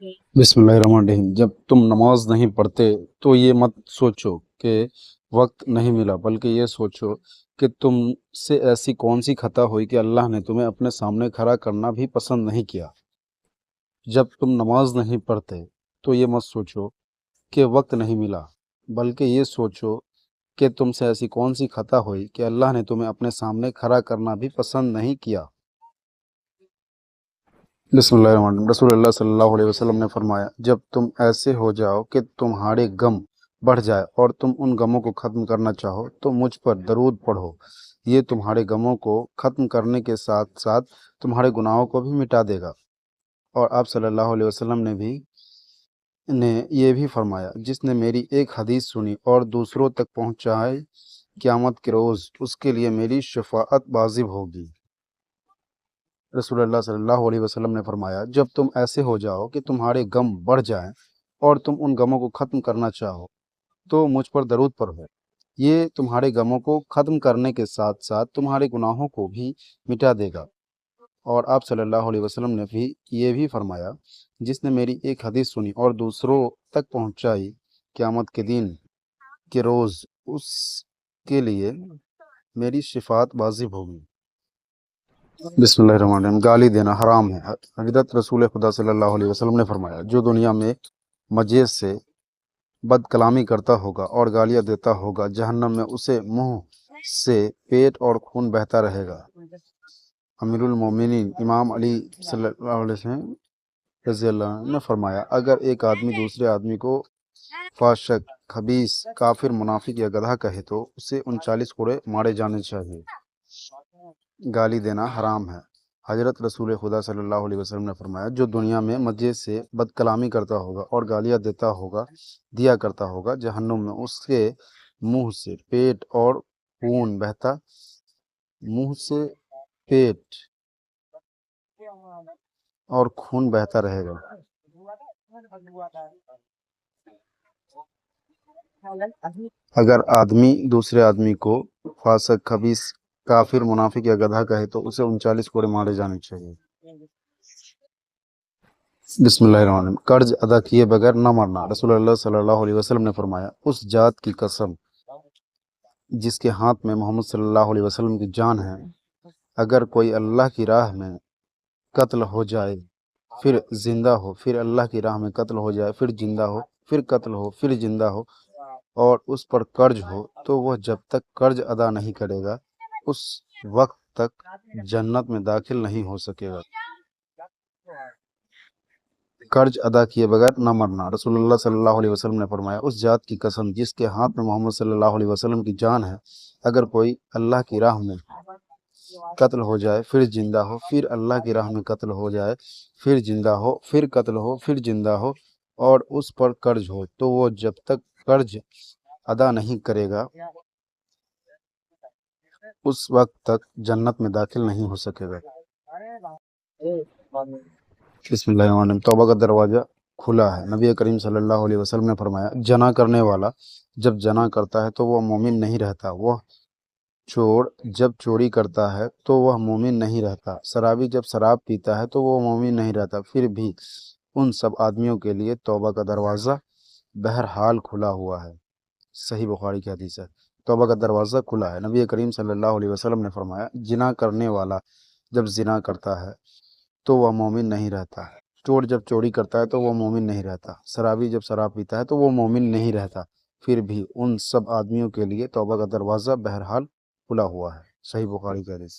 بسم اللہ الرحمن الرحیم۔ جب تم نماز نہیں پڑھتے تو یہ مت سوچو کہ وقت نہیں ملا، بلکہ یہ سوچو کہ تم سے ایسی کون سی خطا ہوئی کہ اللہ نے تمہیں اپنے سامنے کھڑا کرنا بھی پسند نہیں کیا۔ جب تم نماز نہیں پڑھتے تو یہ مت سوچو کہ وقت نہیں ملا، بلکہ یہ سوچو کہ تم سے ایسی کون سی خطا ہوئی کہ اللہ نے تمہیں اپنے سامنے کھڑا کرنا بھی پسند نہیں کیا۔ بسم اللہ الرحمن الرحیم۔ رسول اللہ صلی اللہ علیہ وسلم نے فرمایا، جب تم ایسے ہو جاؤ کہ تمہارے غم بڑھ جائے اور تم ان غموں کو ختم کرنا چاہو تو مجھ پر درود پڑھو، یہ تمہارے غموں کو ختم کرنے کے ساتھ ساتھ تمہارے گناہوں کو بھی مٹا دے گا۔ اور آپ صلی اللہ علیہ وسلم نے یہ بھی فرمایا، جس نے میری ایک حدیث سنی اور دوسروں تک پہنچائے، قیامت کے روز اس کے لیے میری شفاعت واجب ہوگی۔ رسول اللہ صلی اللہ علیہ وسلم نے فرمایا، جب تم ایسے ہو جاؤ کہ تمہارے غم بڑھ جائیں اور تم ان غموں کو ختم کرنا چاہو تو مجھ پر درود پڑھو، یہ تمہارے غموں کو ختم کرنے کے ساتھ ساتھ تمہارے گناہوں کو بھی مٹا دے گا۔ اور آپ صلی اللہ علیہ وسلم نے بھی یہ بھی فرمایا، جس نے میری ایک حدیث سنی اور دوسروں تک پہنچائی، قیامت کے دن کے روز اس کے لیے میری شفاعت واجب ہوگی۔ بسم اللہ الرحمن الرحیم۔ گالی دینا حرام ہے۔ حضرت رسول خدا صلی اللہ علیہ وسلم نے فرمایا، جو دنیا میں مزے سے بد کلامی کرتا ہوگا اور گالیاں دیتا ہوگا، جہنم میں اسے منہ سے پیٹ اور خون بہتا رہے گا۔ امیر المومنین امام علی صلی اللہ علیہ وسلم رضی اللہ عنہ نے فرمایا، اگر ایک آدمی دوسرے آدمی کو فاسق، خبیث، کافر، منافق یا گدھا کہے تو اسے 39 کوڑے مارے جانے چاہیے۔ گالی دینا حرام ہے۔ حضرت رسول خدا صلی اللہ علیہ وسلم نے فرمایا، جو دنیا میں مزے سے بد کلامی کرتا ہوگا اور گالیاں دیا کرتا ہوگا، جہنم میں اس کے منہ سے پیٹ اور خون بہتا رہے گا۔ اگر آدمی دوسرے آدمی کو فاسق، خبیث، کافر، منافق یا گدھا کہے تو اسے 39 کوڑے مارے جانے چاہیے۔ بسم اللہ الرحمن الرحیم۔ قرض ادا کیے بغیر نہ مرنا۔ رسول اللہ صلی اللہ علیہ وسلم نے فرمایا، اس ذات کی قسم جس کے ہاتھ میں محمد صلی اللہ علیہ وسلم کی جان ہے، اگر کوئی اللہ کی راہ میں قتل ہو جائے پھر زندہ ہو، پھر اللہ کی راہ میں قتل ہو جائے پھر زندہ ہو، پھر قتل ہو پھر زندہ ہو، اور اس پر قرض ہو، تو وہ جب تک قرض ادا نہیں کرے گا اس وقت تک جنت میں داخل نہیں ہو سکے گا۔ قرض ادا کیے بغیر نہ مرنا۔ رسول اللہ صلی اللہ علیہ وسلم نے فرمایا، اس ذات کی قسم جس کے ہاتھ میں محمد صلی اللہ علیہ وسلم کی جان ہے، اگر کوئی اللہ کی راہ میں قتل ہو جائے پھر زندہ ہو، پھر اللہ کی راہ میں قتل ہو جائے پھر زندہ ہو، پھر قتل ہو پھر زندہ ہو، اور اس پر قرض ہو، تو وہ جب تک قرض ادا نہیں کرے گا اس وقت تک جنت میں داخل نہیں ہو سکے گا۔ بسم اللہ الرحمن الرحیم۔ توبہ کا دروازہ کھلا ہے۔ نبی کریم صلی اللہ علیہ وسلم نے فرمایا، جنا کرنے والا جب جنا کرتا ہے تو وہ مومن نہیں رہتا، وہ چور جب چوری کرتا ہے تو وہ مومن نہیں رہتا، شرابی جب شراب پیتا ہے تو وہ مومن نہیں رہتا، پھر بھی ان سب آدمیوں کے لیے توبہ کا دروازہ بہرحال کھلا ہوا ہے۔ صحیح بخاری کی حدیث ہے۔ توبہ کا دروازہ کھلا ہے۔ نبی کریم صلی اللہ علیہ وسلم نے فرمایا، زنا کرنے والا جب زنا کرتا ہے تو وہ مومن نہیں رہتا، چور جب چوری کرتا ہے تو وہ مومن نہیں رہتا، شرابی جب شراب پیتا ہے تو وہ مومن نہیں رہتا، پھر بھی ان سب آدمیوں کے لیے توبہ کا دروازہ بہرحال کھلا ہوا ہے۔ صحیح بخاری کی حدیث۔